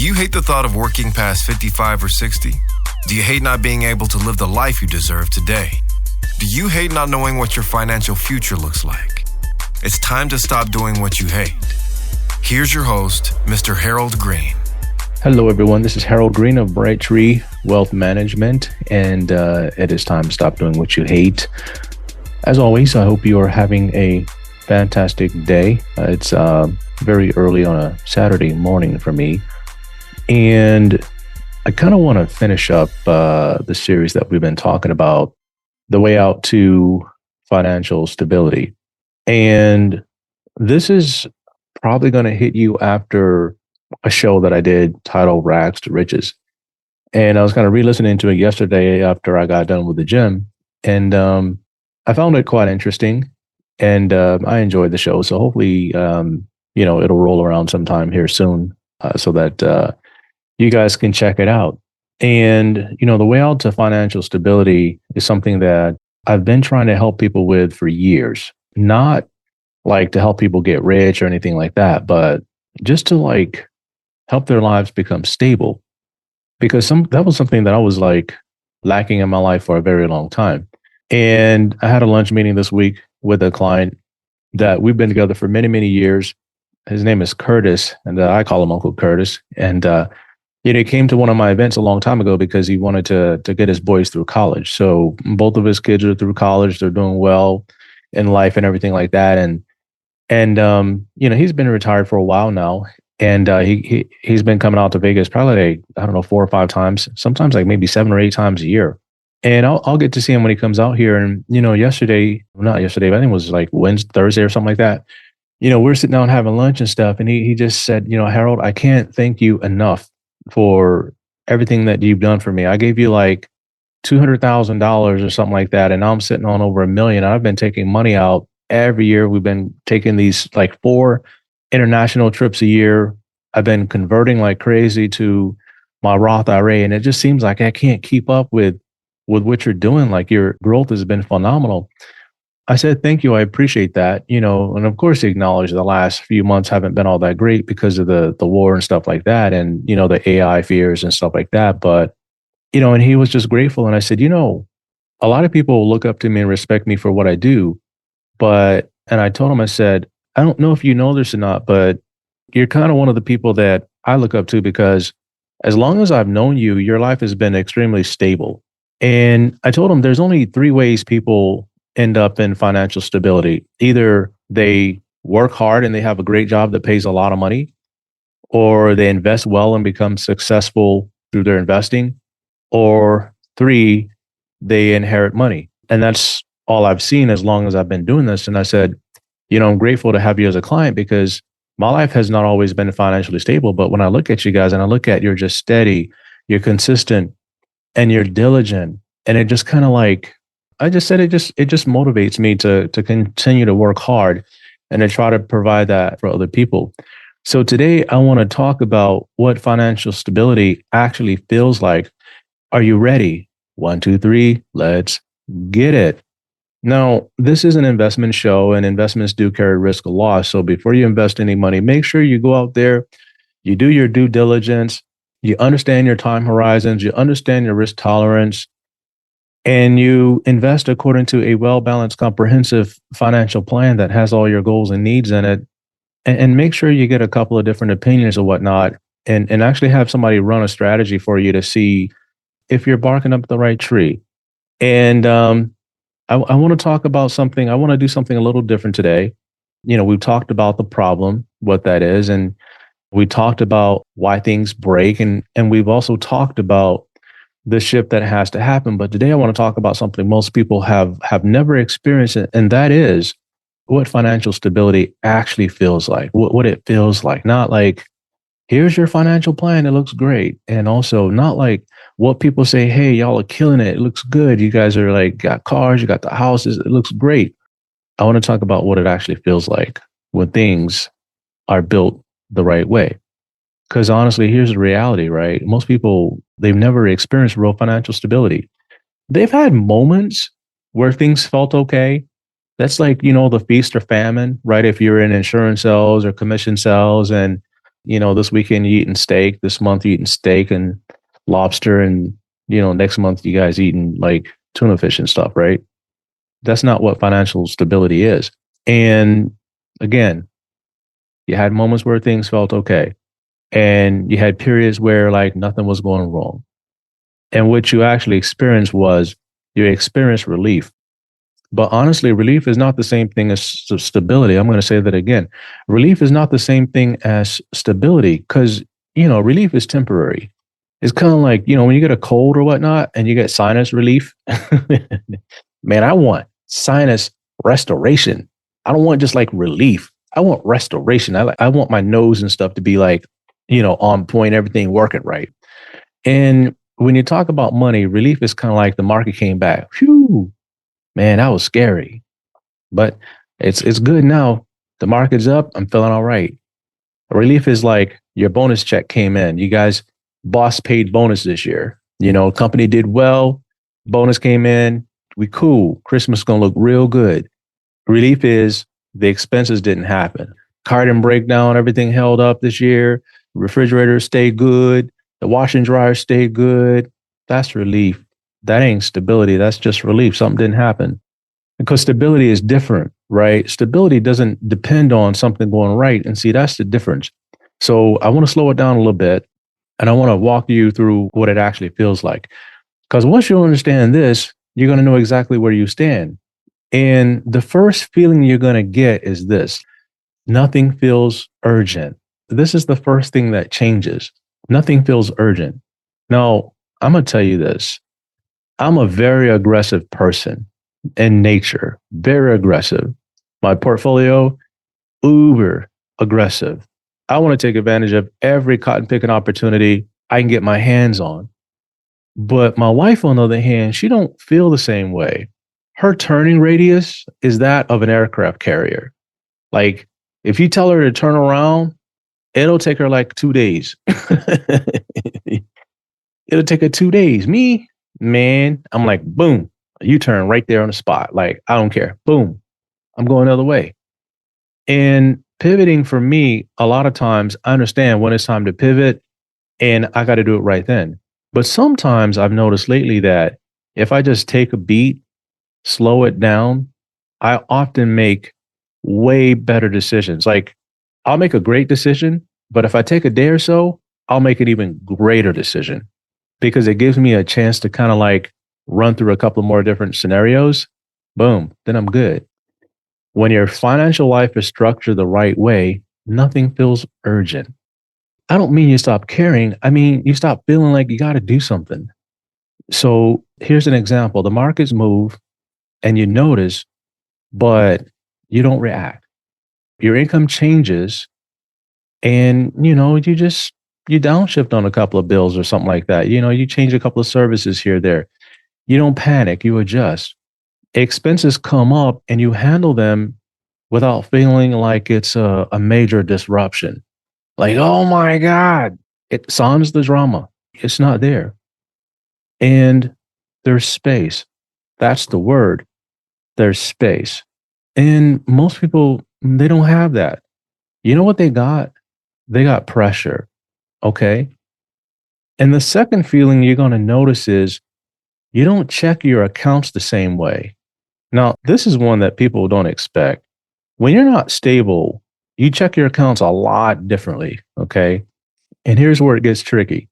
you hate the thought of working past 55 or 60? Do you hate not being able to live the life you deserve today? Do you hate not knowing what your financial future looks like? It's time to stop doing what you hate. Here's your host, Mr. Harold Green. Hello, everyone. This is Harold Green of Bright Tree Wealth Management, and it is time to stop doing what you hate. As always, I hope you are having a fantastic day. It's very early on a Saturday morning for me, and I kind of want to finish up the series that we've been talking about, the way out to financial stability. And this is probably going to hit you after a show that I did titled Rags to Riches. And I was kind of re-listening to it yesterday after I got done with the gym. And I found it quite interesting. And I enjoyed the show. So hopefully, it'll roll around sometime here soon so that you guys can check it out. And, the way out to financial stability is something that I've been trying to help people with for years. Not like to help people get rich or anything like that, but just to help their lives become stable. Because that was something that I was lacking in my life for a very long time. And I had a lunch meeting this week with a client that we've been together for many, many years. His name is Curtis, and I call him Uncle Curtis. And he came to one of my events a long time ago because he wanted to get his boys through college. So both of his kids are through college. They're doing well in life and everything like that. And he's been retired for a while now. And he's been coming out to Vegas probably 4 or 5 times, sometimes maybe 7 or 8 times a year. And I'll get to see him when he comes out here. And not yesterday, but I think it was Wednesday, Thursday or something like that. We're sitting down having lunch and stuff. And he just said, Harold, I can't thank you enough for everything that you've done for me. I gave you $200,000 or something like that. And now I'm sitting on over $1 million. I've been taking money out every year. We've been taking these 4 international trips a year. I've been converting like crazy to my Roth IRA. And it just seems like I can't keep up with what you're doing. Your growth has been phenomenal. I said, thank you. I appreciate that. And of course, he acknowledged the last few months haven't been all that great because of the war and stuff like that. And, the AI fears and stuff like that. But, and he was just grateful. And I said, a lot of people look up to me and respect me for what I do. And I told him, I said, I don't know if you know this or not, but you're kind of one of the people that I look up to because as long as I've known you, your life has been extremely stable. And I told him there's only 3 ways people end up in financial stability. Either they work hard and they have a great job that pays a lot of money, or they invest well and become successful through their investing, or 3, they inherit money. And that's all I've seen as long as I've been doing this. And I said, I'm grateful to have you as a client because my life has not always been financially stable. But when I look at you guys and I look at you're just steady, you're consistent, and you're diligent, and it just kind of I just said it just motivates me to continue to work hard and to try to provide that for other people. So today I want to talk about what financial stability actually feels like. Are you ready? 1, 2, 3, let's get it. Now, this is an investment show and investments do carry risk of loss. So before you invest any money, make sure you go out there, you do your due diligence, you understand your time horizons, you understand your risk tolerance, and you invest according to a well-balanced, comprehensive financial plan that has all your goals and needs in it. And make sure you get a couple of different opinions or whatnot, and actually have somebody run a strategy for you to see if you're barking up the right tree. And I want to talk about something. I want to do something a little different today. We've talked about the problem, what that is, and we talked about why things break, and we've also talked about the shift that has to happen. But today I want to talk about something most people have never experienced, and that is what financial stability actually feels like, what it feels like. Not here's your financial plan, it looks great. And also not what people say, hey, y'all are killing it. It looks good. You guys are got cars, you got the houses. It looks great. I want to talk about what it actually feels like when things are built the right way. Because honestly, here's the reality, right? Most people, they've never experienced real financial stability. They've had moments where things felt okay. That's the feast or famine, right? If you're in insurance sales or commission sales and This weekend you eating steak, this month you eating steak and lobster, and next month you guys eating like tuna fish and stuff, right? That's not what financial stability is. And again, you had moments where things felt okay, and you had periods where like nothing was going wrong. And what you actually experienced was you experienced relief. But honestly, relief is not the same thing as stability. I'm going to say that again. Relief is not the same thing as stability, because, relief is temporary. It's kind of like, when you get a cold or whatnot and you get sinus relief, man, I want sinus restoration. I don't want just like relief. I want restoration. I want my nose and stuff to be like, on point, everything working right. And when you talk about money, relief is kind of like the market came back. Phew, man, that was scary, but it's good now. The market's up. I'm feeling all right. Relief is like your bonus check came in. You guys, boss paid bonus this year. Company did well. Bonus came in. We cool. Christmas is going to look real good. Relief is the expenses didn't happen. Car didn't break down. Everything held up this year. Refrigerator stayed good. The washer and dryer stayed good. That's relief. That ain't stability. That's just relief. Something didn't happen. Because stability is different, right? Stability doesn't depend on something going right. And see, that's the difference. So I want to slow it down a little bit, and I want to walk you through what it actually feels like. Because once you understand this, you're going to know exactly where you stand. And the first feeling you're going to get is this: nothing feels urgent. This is the first thing that changes. Nothing feels urgent. Now, I'm going to tell you this. I'm a very aggressive person in nature, very aggressive. My portfolio, uber aggressive. I want to take advantage of every cotton picking opportunity I can get my hands on. But my wife, on the other hand, she don't feel the same way. Her turning radius is that of an aircraft carrier. Like, if you tell her to turn around, it'll take her like 2 days. It'll take her 2 days. Me, man, I'm like, boom, you turn right there on the spot. Like, I don't care. Boom, I'm going the other way. And pivoting for me, a lot of times I understand when it's time to pivot, and I got to do it right then. But sometimes I've noticed lately that if I just take a beat, slow it down, I often make way better decisions. Like, I'll make a great decision, but if I take a day or so, I'll make an even greater decision, because it gives me a chance to kind of like run through a couple more different scenarios. Boom, then I'm good. When your financial life is structured the right way, nothing feels urgent. I don't mean you stop caring. I mean, you stop feeling like you got to do something. So here's an example. The markets move and you notice, but you don't react. Your income changes, and, you downshift on a couple of bills or something like that. You change a couple of services here or there. You don't panic, you adjust. Expenses come up and you handle them without feeling like it's a major disruption. Like, oh my God, it sans the drama. It's not there. And there's space. That's the word. There's space. And most people, they don't have that. You know what they got? They got pressure. Okay. And the second feeling you're going to notice is you don't check your accounts the same way. Now, this is one that people don't expect. When you're not stable, you check your accounts a lot differently. Okay. And here's where it gets tricky.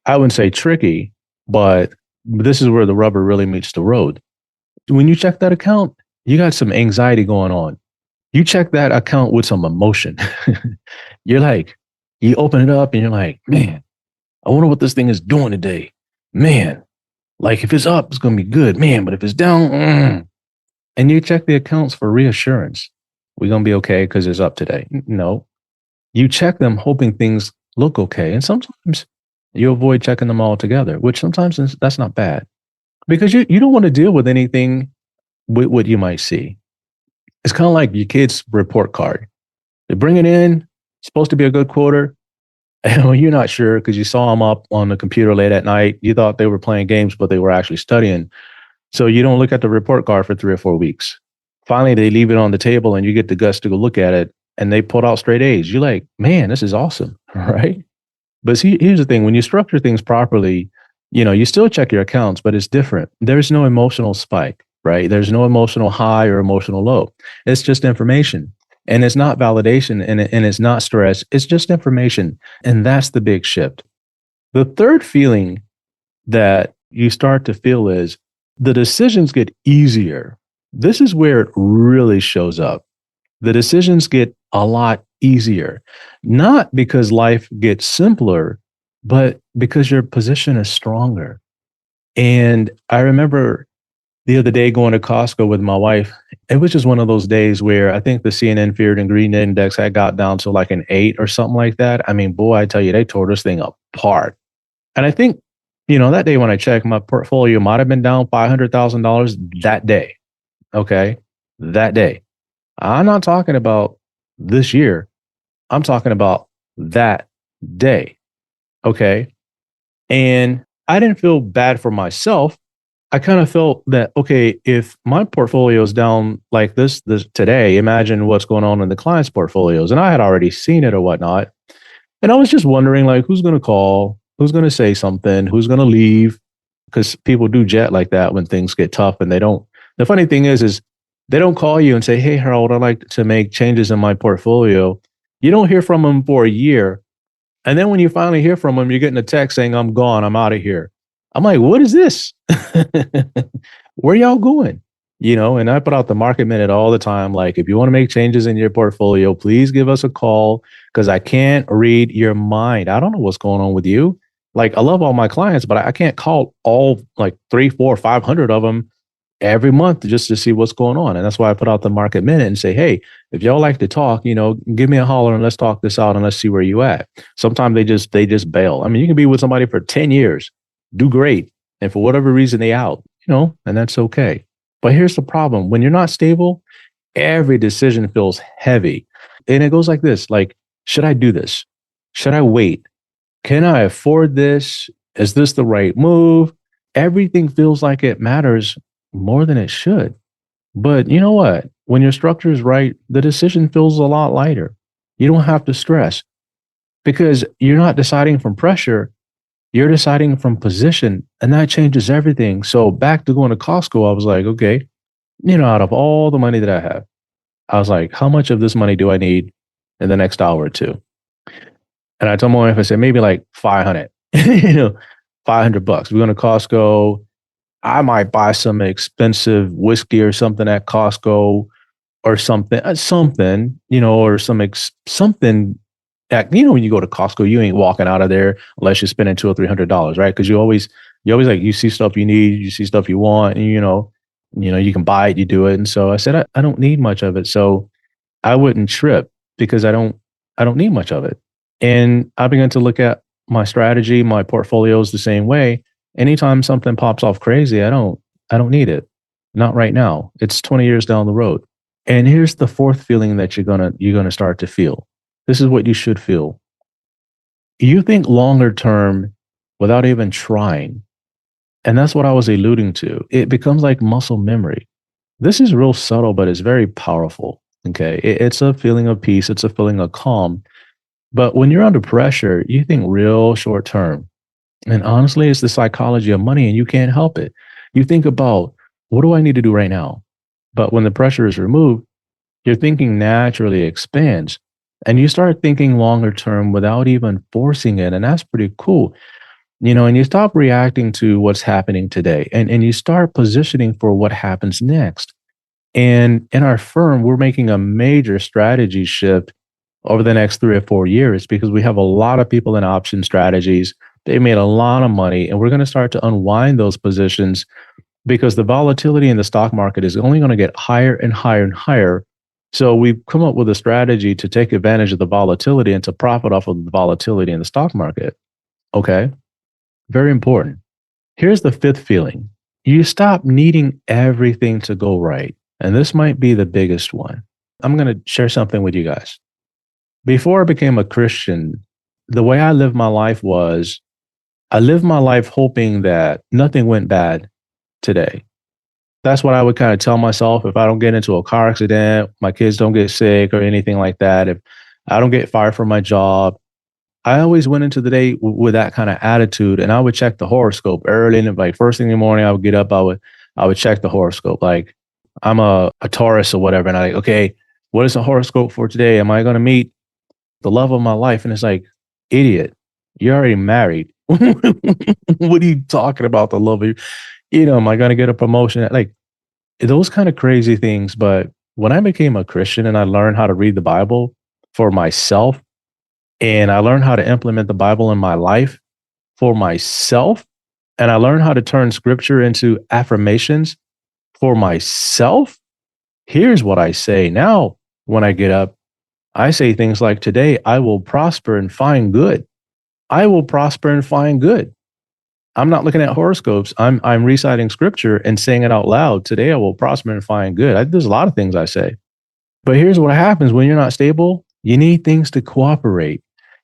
I wouldn't say tricky, but this is where the rubber really meets the road. When you check that account, you got some anxiety going on. You check that account with some emotion. You're like, you open it up and you're like, man, I wonder what this thing is doing today. Man, like if it's up, it's going to be good. Man, but if it's down, and you check the accounts for reassurance. We're going to be okay because it's up today. No, you check them hoping things look okay. And sometimes you avoid checking them all together, which sometimes that's not bad, because you don't want to deal with anything with what you might see. It's kind of like your kid's report card. They bring it in, supposed to be a good quarter. And when you're not sure because you saw them up on the computer late at night, you thought they were playing games, but they were actually studying. So you don't look at the report card for 3 or 4 weeks. Finally, they leave it on the table and you get the guts to go look at it, and they pulled out straight A's. You're like, man, this is awesome. right? But see, here's the thing: when you structure things properly, you still check your accounts, but it's different. There's no emotional spike, right? There's no emotional high or emotional low. It's just information. And it's not validation and it's not stress. It's just information. And that's the big shift. The third feeling that you start to feel is the decisions get easier. This is where it really shows up. The decisions get a lot easier, not because life gets simpler, but because your position is stronger. And I remember the other day going to Costco with my wife. It was just one of those days where I think the CNN Fear and Greed Index had got down to like an 8 or something like that. I mean, boy, I tell you, they tore this thing apart. And I think, that day when I checked, my portfolio might have been down $500,000 that day. Okay. That day. I'm not talking about this year. I'm talking about that day. Okay. And I didn't feel bad for myself. I kind of felt that, okay, if my portfolio is down like this today, imagine what's going on in the client's portfolios. And I had already seen it or whatnot. And I was just wondering, like, who's going to call? Who's going to say something? Who's going to leave? Because people do jet like that when things get tough and they don't. The funny thing is they don't call you and say, hey, Harold, I'd like to make changes in my portfolio. You don't hear from them for a year. And then when you finally hear from them, you're getting a text saying, I'm gone. I'm out of here. I'm like, what is this? Where y'all going? And I put out the market minute all the time. Like, if you want to make changes in your portfolio, please give us a call because I can't read your mind. I don't know what's going on with you. Like, I love all my clients, but I can't call all like 3, 4, 500 of them every month just to see what's going on. And that's why I put out the market minute and say, hey, if y'all like to talk, give me a holler and let's talk this out and let's see where you at. Sometimes they just bail. I mean, you can be with somebody for 10 years, do great. And for whatever reason, they out, and that's okay. But here's the problem. When you're not stable, every decision feels heavy. And it goes like this, like, should I do this? Should I wait? Can I afford this? Is this the right move? Everything feels like it matters more than it should. But you know what? When your structure is right, the decision feels a lot lighter. You don't have to stress because you're not deciding from pressure. You're deciding from position, and that changes everything. So back to going to Costco, I was like, okay, out of all the money that I have, I was like, how much of this money do I need in the next hour or two? And I told my wife, I said, maybe like 500, $500. We're going to Costco. I might buy some expensive whiskey or something at Costco or something, or something. When you go to Costco, you ain't walking out of there unless you're spending $200 or $300, right? Because you always like, you see stuff you need, you see stuff you want, and you can buy it, you do it. And so I said, I don't need much of it, so I wouldn't trip because I don't need much of it. And I began to look at my strategy, my portfolios the same way. Anytime something pops off crazy, I don't need it. Not right now. It's 20 years down the road. And here's the fourth feeling that you're gonna start to feel. This is what you should feel. You think longer term without even trying. And that's what I was alluding to. It becomes like muscle memory. This is real subtle, but it's very powerful. Okay. It's a feeling of peace. It's a feeling of calm. But when you're under pressure, you think real short term. And honestly, it's the psychology of money and you can't help it. You think about, what do I need to do right now? But when the pressure is removed, your thinking naturally expands and you start thinking longer term without even forcing it. And that's pretty cool. And you stop reacting to what's happening today and you start positioning for what happens next. And in our firm, we're making a major strategy shift over the next 3 or 4 years because we have a lot of people in option strategies. They made a lot of money and we're going to start to unwind those positions because the volatility in the stock market is only going to get higher and higher and higher. So we've come up with a strategy to take advantage of the volatility and to profit off of the volatility in the stock market. Okay. Very important. Here's the fifth feeling. You stop needing everything to go right. And this might be the biggest one. I'm going to share something with you guys. Before I became a Christian, the way I lived my life was I lived my life hoping that nothing went bad today. That's what I would kind of tell myself. If I don't get into a car accident, my kids don't get sick or anything like that, if I don't get fired from my job, I always went into the day with that kind of attitude, and I would check the horoscope early, and like first thing in the morning, I would get up, I would check the horoscope. Like I'm a Taurus or whatever, and I like, okay, what is the horoscope for today? Am I going to meet the love of my life? And it's like, idiot, you're already married. What are you talking about? The love of am I going to get a promotion? Like those kind of crazy things. But when I became a Christian and I learned how to read the Bible for myself, and I learned how to implement the Bible in my life for myself, and I learned how to turn scripture into affirmations for myself, here's what I say now when I get up. I say things like, today I will prosper and find good. I will prosper and find good. I'm not looking at horoscopes. I'm reciting scripture and saying it out loud. Today I will prosper and find good. There's a lot of things I say. But here's what happens when you're not stable. You need things to cooperate.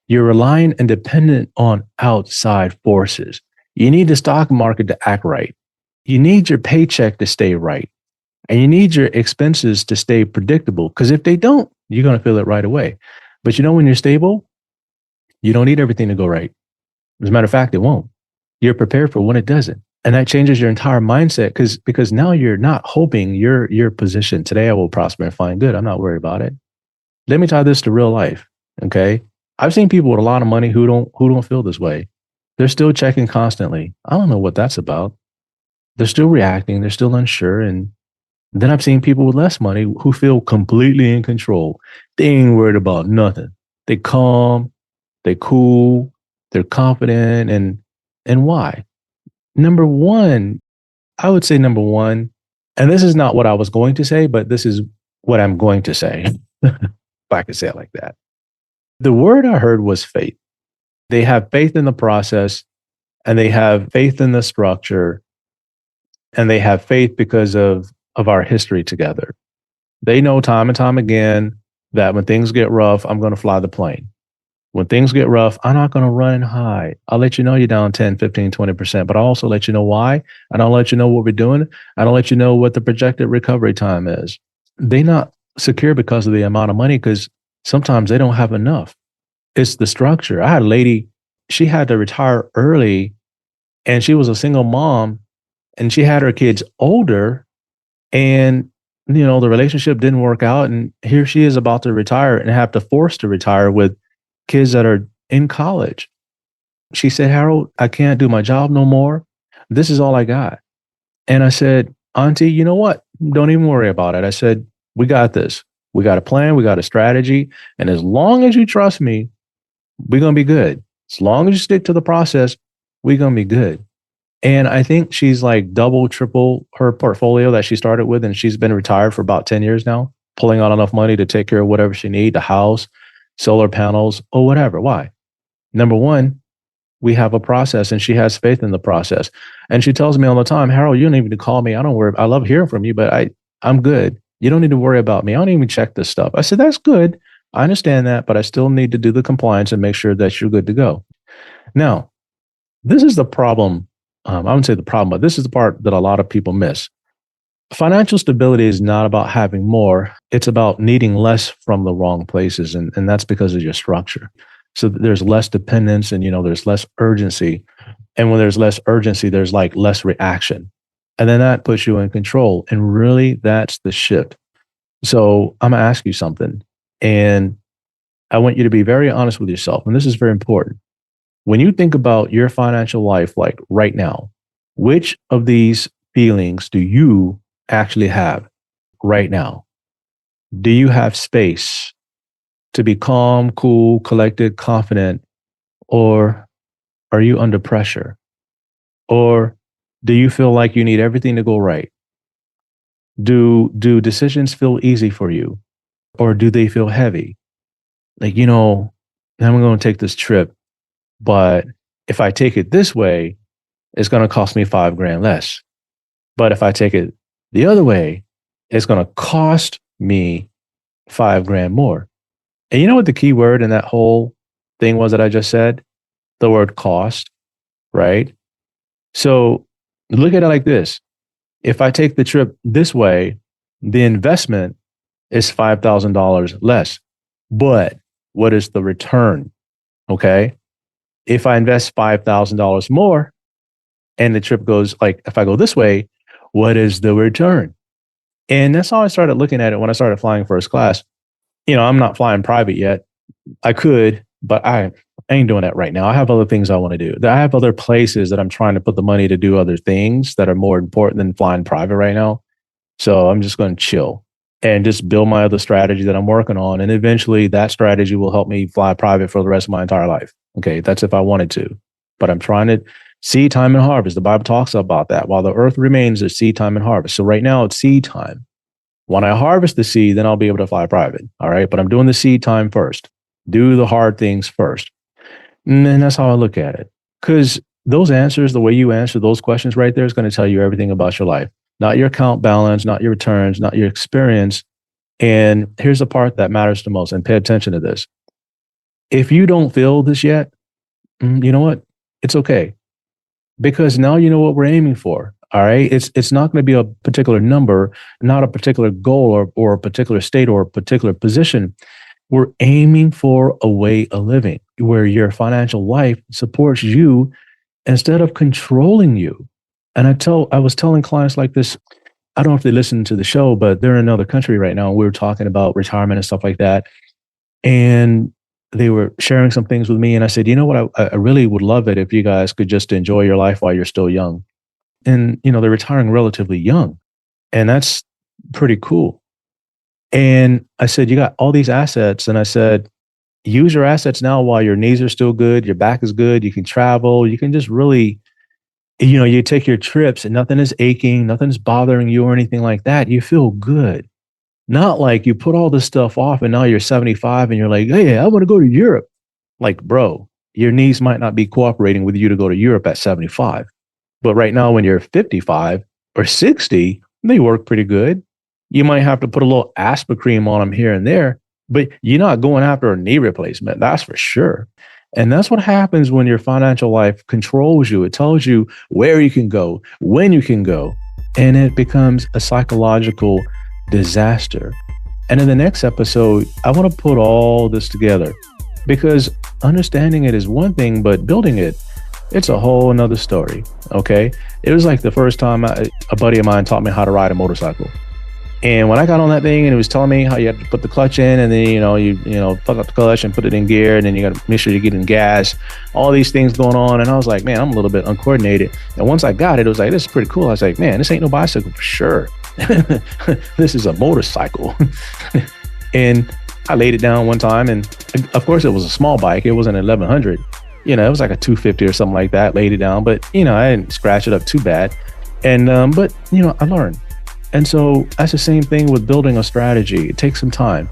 You're relying and dependent on outside forces. You need the stock market to act right. You need your paycheck to stay right. And you need your expenses to stay predictable. Because if they don't, you're going to feel it right away. But when you're stable, you don't need everything to go right. As a matter of fact, it won't. You're prepared for when it doesn't. And that changes your entire mindset because now you're not hoping your position. Today I will prosper and find good. I'm not worried about it. Let me tie this to real life. Okay. I've seen people with a lot of money who don't feel this way. They're still checking constantly. I don't know what that's about. They're still reacting. They're still unsure. And then I've seen people with less money who feel completely in control. They ain't worried about nothing. They calm, they cool, they're confident. And why? Number one, I would say number one, and this is not what I was going to say, but this is what I'm going to say, if I could say it like that. The word I heard was faith. They have faith in the process, and they have faith in the structure, and they have faith because of our history together. They know time and time again that when things get rough, I'm going to fly the plane. When things get rough, I'm not going to run and hide. I'll let you know you're down 10, 15, 20%, but I'll also let you know why. And I'll let you know what we're doing. And I'll let you know what the projected recovery time is. They're not secure because of the amount of money, because sometimes they don't have enough. It's the structure. I had a lady, she had to retire early, and she was a single mom, and she had her kids older, and the relationship didn't work out. And here she is about to retire and have to force to retire with kids that are in college. She said, Harold, I can't do my job no more. This is all I got. And I said, Auntie, you know what? Don't even worry about it. I said, we got this. We got a plan. We got a strategy. And as long as you trust me, we're going to be good. As long as you stick to the process, we're going to be good. And I think she's like double, triple her portfolio that she started with. And she's been retired for about 10 years now, pulling out enough money to take care of whatever she needs, the house, solar panels, or whatever. Why? Number one, we have a process, and she has faith in the process. And she tells me all the time, Harold, you don't even need to call me. I don't worry. I love hearing from you, but I'm good. You don't need to worry about me. I don't even check this stuff. I said, that's good. I understand that, but I still need to do the compliance and make sure that you're good to go. Now, this is the problem. I wouldn't say the problem, but this is the part that a lot of people miss. Financial stability is not about having more. It's about needing less from the wrong places. And that's because of your structure. So there's less dependence, and, there's less urgency. And when there's less urgency, there's like less reaction. And then that puts you in control. And really, that's the shift. So I'm going to ask you something. And I want you to be very honest with yourself. And this is very important. When you think about your financial life, like right now, which of these feelings do you actually have right now? Do you have space to be calm, cool, collected, confident, or are you under pressure? Or do you feel like you need everything to go right? Do decisions feel easy for you, or do they feel heavy? Like, I'm going to take this trip, but if I take it this way, it's going to cost me $5,000 less. But if I take it the other way, it's going to cost me $5,000 more. And you know what the key word in that whole thing was that I just said? The word cost, right? So look at it like this. If I take the trip this way, the investment is $5,000 less. But what is the return? Okay. If I invest $5,000 more and the trip goes like, if I go this way, what is the return? And that's how I started looking at it when I started flying first class. I'm not flying private yet. I could, but I ain't doing that right now. I have other things I want to do. I have other places that I'm trying to put the money to do other things that are more important than flying private right now. So I'm just going to chill and just build my other strategy that I'm working on. And eventually that strategy will help me fly private for the rest of my entire life. Okay. That's if I wanted to, but I'm trying to seed time and harvest. The Bible talks about that. While the earth remains, there's seed time and harvest. So right now it's seed time. When I harvest the seed, then I'll be able to fly private. All right. But I'm doing the seed time first. Do the hard things first. And then that's how I look at it. Because those answers, the way you answer those questions right there is going to tell you everything about your life. Not your account balance, not your returns, not your experience. And here's the part that matters the most. And pay attention to this. If you don't feel this yet, you know what? It's okay. Because now you know what we're aiming for. All right. It's not going to be a particular number, not a particular goal or a particular state or a particular position. We're aiming for a way of living where your financial life supports you instead of controlling you. And I was telling clients like this, I don't know if they listen to the show, but they're in another country right now. And we were talking about retirement and stuff like that. And they were sharing some things with me. And I said, you know what? I really would love it if you guys could just enjoy your life while you're still young. And, they're retiring relatively young. And that's pretty cool. And I said, you got all these assets. And I said, use your assets now while your knees are still good. Your back is good. You can travel. You can just really, you take your trips and nothing is aching. Nothing's bothering you or anything like that. You feel good. Not like you put all this stuff off and now you're 75 and you're like, hey, I want to go to Europe. Like, bro, your knees might not be cooperating with you to go to Europe at 75. But right now, when you're 55 or 60, they work pretty good. You might have to put a little aspirin cream on them here and there, but you're not going after a knee replacement. That's for sure. And that's what happens when your financial life controls you. It tells you where you can go, when you can go, and it becomes a psychological disaster. And in the next episode, I want to put all this together because understanding it is one thing, but building it, it's a whole another story. Okay. It was like the first time a buddy of mine taught me how to ride a motorcycle. And when I got on that thing and it was telling me how you have to put the clutch in and then, you plug up the clutch and put it in gear and then you got to make sure you're getting gas, all these things going on. And I was like, man, I'm a little bit uncoordinated. And once I got it, it was like, this is pretty cool. I was like, man, this ain't no bicycle for sure. This is a motorcycle. And I laid it down one time and of course it was a small bike. It wasn't an 1100. It was like a 250 or something like that, laid it down, but I didn't scratch it up too bad. And, but I learned. And so that's the same thing with building a strategy. It takes some time.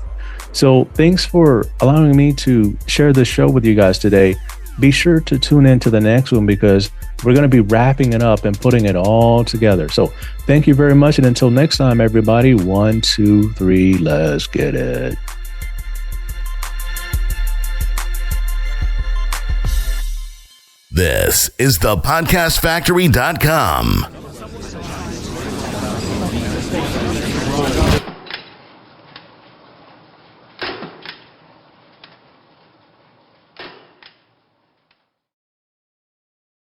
So thanks for allowing me to share this show with you guys today. Be sure to tune in to the next one because we're going to be wrapping it up and putting it all together. So thank you very much. And until next time, everybody, 1, 2, 3, let's get it. This is the podcastfactory.com.